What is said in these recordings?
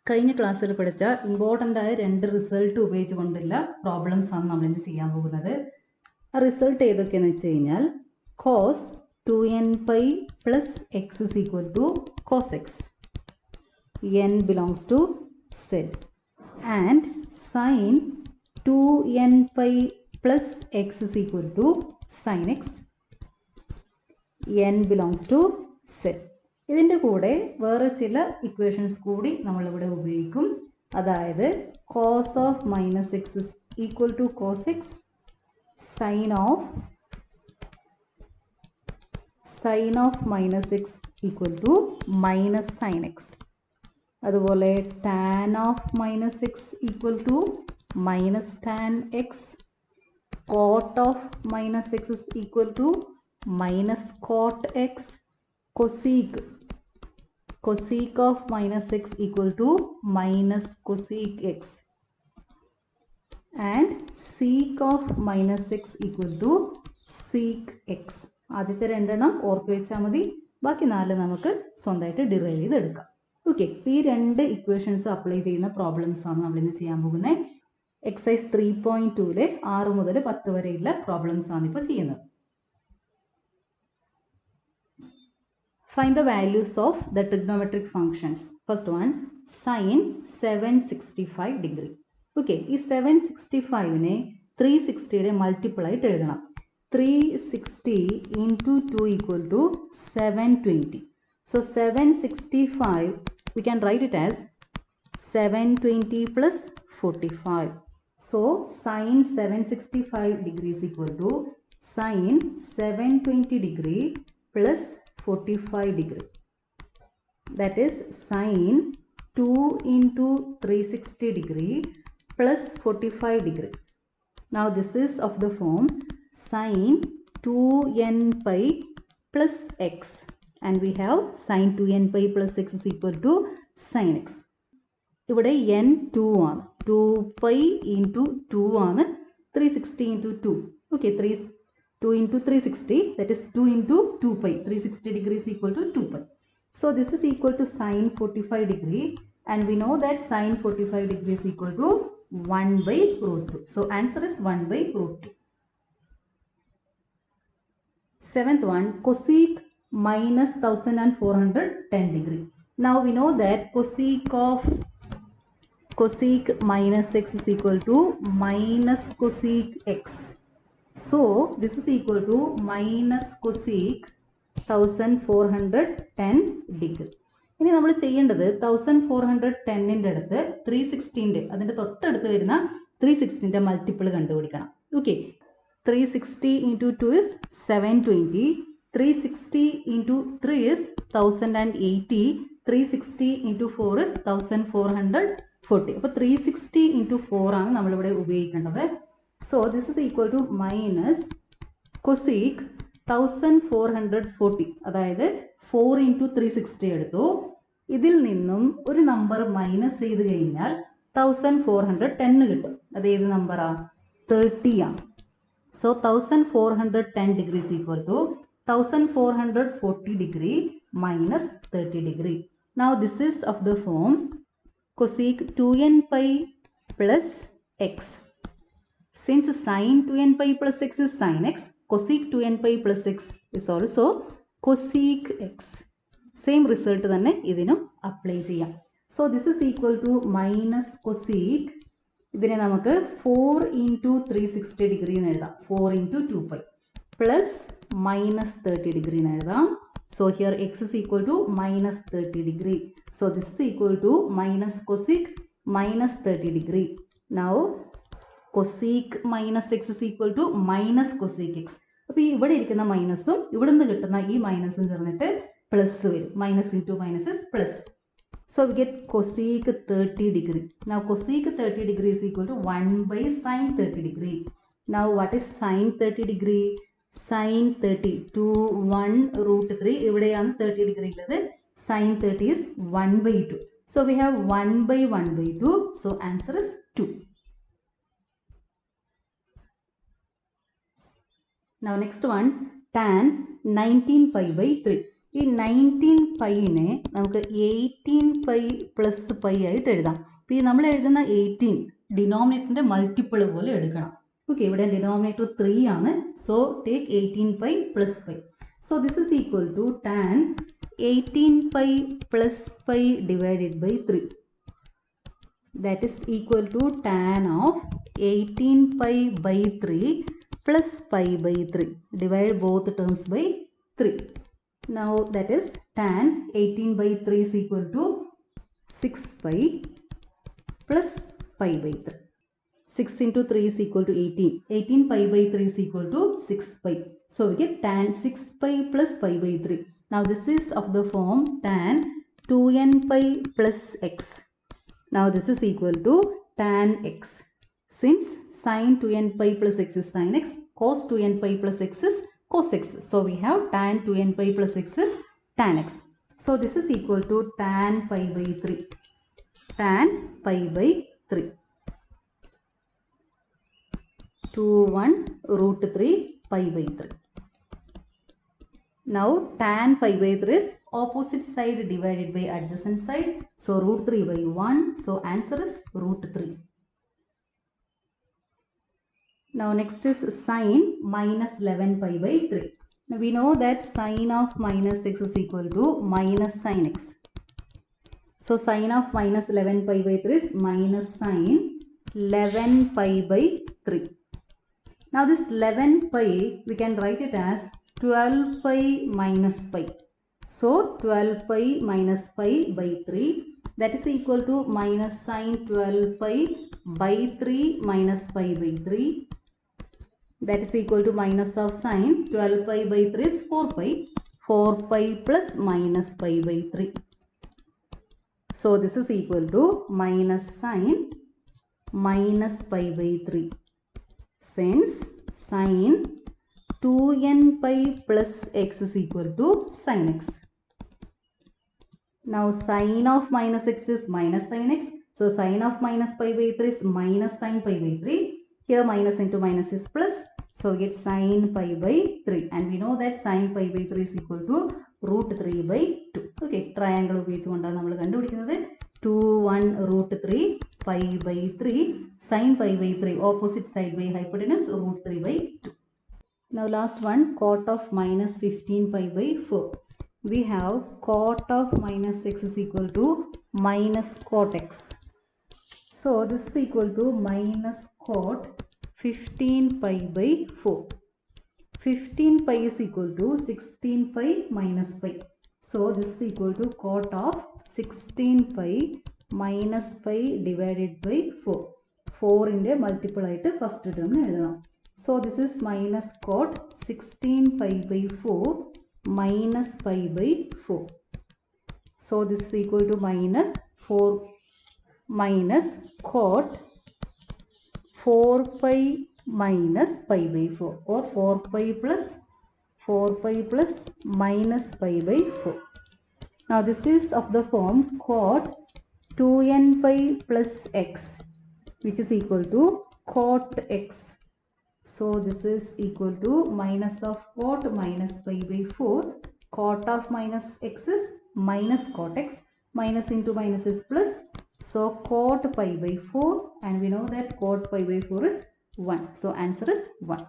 കഴിഞ്ഞ ക്ലാസ്സിൽ പഠിച്ച ഇമ്പോർട്ടൻ്റ് ആയ രണ്ട് റിസൾട്ട് ഉപയോഗിച്ചുകൊണ്ടുള്ള പ്രോബ്ലംസ് ആണ് നമ്മൾ ഇന്ന് ചെയ്യാൻ പോകുന്നത്. ആ റിസൾട്ട് ഏതൊക്കെയെന്ന് വെച്ച് കഴിഞ്ഞാൽ cos 2n π plus X is equal to cos X, n belongs to Z, and sine 2n π plus X is equal to sine X, n belongs to Z. ഇതിൻ്റെ കൂടെ വേറെ ചില ഇക്വേഷൻസ് കൂടി നമ്മളിവിടെ ഉപയോഗിക്കും. അതായത് cos of minus X is equal to cos X, sine of minus X equal to minus sine X, അതുപോലെ tan of minus X equal to minus tan X, coat of minus X is equal to minus cot x, cosec of minus x equal to minus cosec x, and sec of minus x equal to sec x. ആദ്യത്തെ രണ്ടെണ്ണം ഓർത്ത് വെച്ചാൽ മതി, ബാക്കി നാല് നമുക്ക് സ്വന്തമായിട്ട് derive ചെയ്തെടുക്കാം. ഓക്കെ, ഈ രണ്ട് ഇക്വേഷൻസ് അപ്ലൈ ചെയ്യുന്ന പ്രോബ്ലംസ് ആണ് നമ്മൾ ഇന്ന് ചെയ്യാൻ പോകുന്നത്. എക്സസൈസ് 3.2 6 മുതൽ 10 വരെയുള്ള പ്രോബ്ലംസ് ആണ് ഇപ്പോൾ ചെയ്യുന്നത്. Find the values of the trigonometric functions. First one, sin 765 degree. Okay, ഈ 765നെ 360യുടെ മൾട്ടിപ്പിൾ ആയിട്ട് എഴുതണം. 360 into 2 equal to 720. So 765, we can write it as 720 plus 45. So sin 765 degree is equal to sin 720 degree plus 45 degree. That is sin 2 into 360 degree plus 45 degree. Now this is of the form sin 2n π plus x, and we have sin 2n π plus x is equal to sin x. ഇവിടെ n 2 ആണ്, 2π into 2 ആണ്, 360 into 2. Okay, 2 into 360, that is 2 into 2π. 360 degree is equal to 2π. So this is equal to sin 45 degree, and we know that sin 45 degree is equal to 1 by root 2. So answer is 1 by root 2. Seventh one, cosec minus 1410 degree. Now we know that cosec minus x is equal to minus cosec x. So this is equal to minus cosec 1410 degree. ഇനി നമ്മൾ ചെയ്യേണ്ടത് 1410ൻ്റെ അടുത്ത് 360ൻ്റെ അതിൻ്റെ തൊട്ടടുത്ത് വരുന്ന 360ൻ്റെ multiple കണ്ടുപിടിക്കണം. Okay, 360 into 2 is 720, 360 into 3 is 1080, 360 into 4 is 1440. അപ്പോൾ 360 into 4 ആണ് നമ്മളിവിടെ ഉപയോഗിക്കേണ്ടത്. So this is equal to minus cosec 1440, അതായത് 4 into 360 എടുത്തു. ഇതിൽ നിന്നും ഒരു നമ്പർ മൈനസ് ചെയ്ത് കഴിഞ്ഞാൽ 1410 കിട്ടും. അത് ഏത് നമ്പറാ? 30 ആണ്. So 1410 degree is equal to 1440 degree minus 30 degree. Now this is of the form cosec 2n π plus x. Since sin 2n π plus x is sin x, cosec 2n π plus x is also cosec x. Same result തന്നെ ഇതിനും apply ചെയ്യാം. So this is equal to minus cosec, ഇതിനെ നമുക്ക് 4 into 360 degree എന്ന് എഴുതാം, 4 into 2π plus minus 30 degree എന്ന് എഴുതാം. So here x is equal to minus 30 degree. So this is equal to minus cosec minus 30 degree. Now cosec minus x is equal to minus cosec x. അപ്പോൾ ഈ ഇവിടെ ഇരിക്കുന്ന മൈനസും ഇവിടെ നിന്ന് കിട്ടുന്ന ഈ മൈനസും ചേർന്നിട്ട് പ്ലസ് വരും. Minus into minus is plus. So we get cosec 30 degree. Now cosec 30 degree is equal to 1 by sin 30 degree. Now what is sin 30 degree? Sin 30 to 1 root 3. ഇവിടെയാണ് 30 degree ഉള്ളത്. Sin 30 is 1 by 2. So we have 1 by 1 by 2. So answer is 2. Now next one, tan 19π by 3. ഈ 19 പൈനെ നമുക്ക് 18 pi plus pi ആയിട്ട് എഴുതാം. അപ്പോൾ ഈ നമ്മൾ എഴുതുന്ന 18 ഡിനോമിനേറ്ററിൻ്റെ മൾട്ടിപ്പിൾ പോലെ എടുക്കണം. ഓക്കെ, ഇവിടെ ഡിനോമിനേറ്റർ 3 ആണ്. So take 18 pi plus pi. So this is equal to tan 18 pi plus pi divided by 3. That is equal to tan of 18 pi by 3 plus pi by 3. Divide both terms by 3. Now that is tan 18 by 3 is equal to 6 pi plus pi by 3. 6 into 3 is equal to 18. 18 pi by 3 is equal to 6 pi. So we get tan 6 pi plus pi by 3. Now this is of the form tan 2n pi plus x. Now this is equal to tan x. Since sin 2n pi plus x is sin x, cos 2n pi plus x is cos x. So we have tan 2n pi plus x is tan x. So this is equal to tan pi by 3. Tan pi by 3. 2 1 root 3 pi by 3. Now tan pi by 3 is opposite side divided by adjacent side. So root 3 by 1. So answer is root 3. Now next is sin minus 11 pi by 3. Now we know that sin of minus x is equal to minus sin x. So sin of minus 11 pi by 3 is minus sin 11 pi by 3. Now this 11 pi we can write it as 12 pi minus pi. So 12 pi minus pi by 3, that is equal to minus sin 12 pi by 3 minus pi by 3. That is equal to minus of sin 12 pi by 3 is 4 pi. 4 pi plus minus pi by 3. So this is equal to minus sin minus pi by 3. Since sin 2n pi plus x is equal to sin x. Now sin of minus x is minus sin x. So sin of minus pi by 3 is minus sin pi by 3. Here minus into minus is plus. So we get sin pi by 3. And we know that sin pi by 3 is equal to root 3 by 2. Okay, triangle ഉപയോഗിച്ചുകൊണ്ടാണ് നമ്മൾ കണ്ടുപിടിക്കുന്നത്. 2 1 root 3 pi by 3 sin pi by 3 opposite side by hypotenuse root 3 by 2. Now last one, cot of minus 15 pi by 4. We have cot of minus x is equal to minus cot x. So this is equal to minus cot 15 pi by 4. 15 pi is equal to 16 pi minus pi. So this is equal to cot of 16 pi minus pi divided by 4. 4 in the multiple ആയിട്ട് first term എഴുതണം. So this is minus cot 16 pi by 4 minus pi by 4. So this is equal to minus 4 minus cot 4 pi minus pi by 4 or 4 pi plus minus pi by 4. Now this is of the form cot 2n pi plus x, which is equal to cot x. So this is equal to minus of cot minus pi by 4. Cot of minus x is minus cot x. Minus into minus is plus. So cot pi by 4, and we know that cot pi by 4 is 1. So answer is 1.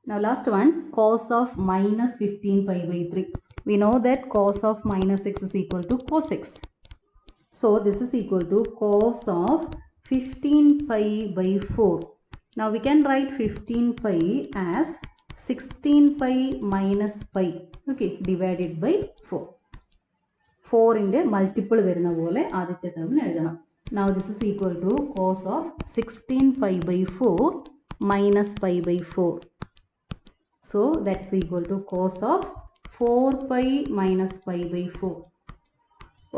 Now last one, cos of minus 15 pi by 3. We know that cos of minus x is equal to cos x. So this is equal to cos of 15 pi by 4. Now we can write 15 pi as 16 pi minus pi, okay, divided by 4. 4 in the multiple വരുന്ന പോലെ ആദ്യത്തെ ടേമിന് എഴുതണം. Now this is equal to cos of 16 pi by 4 minus pi by 4. So that's equal to cos of 4 pi minus pi by 4,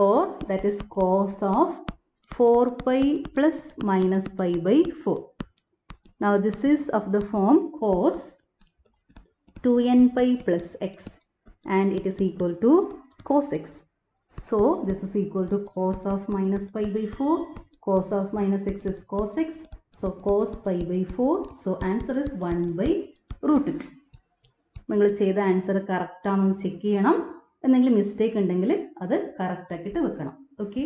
or that is cos of 4 pi plus minus pi by 4. Now this is of the form cos 2n pi plus x, and it is equal to cos x. So this is equal to cos of minus pi by 4. Cos of minus x is cos x. So cos pi by 4. So answer is 1 by root 2. നിങ്ങൾ ചെയ്ത answer correct ആണെന്ന് check ചെയ്യണം. എന്തെങ്കിലും mistake ഉണ്ടെങ്കിൽ അത് correct ആക്കിയിട്ട് വെക്കണം. Okay.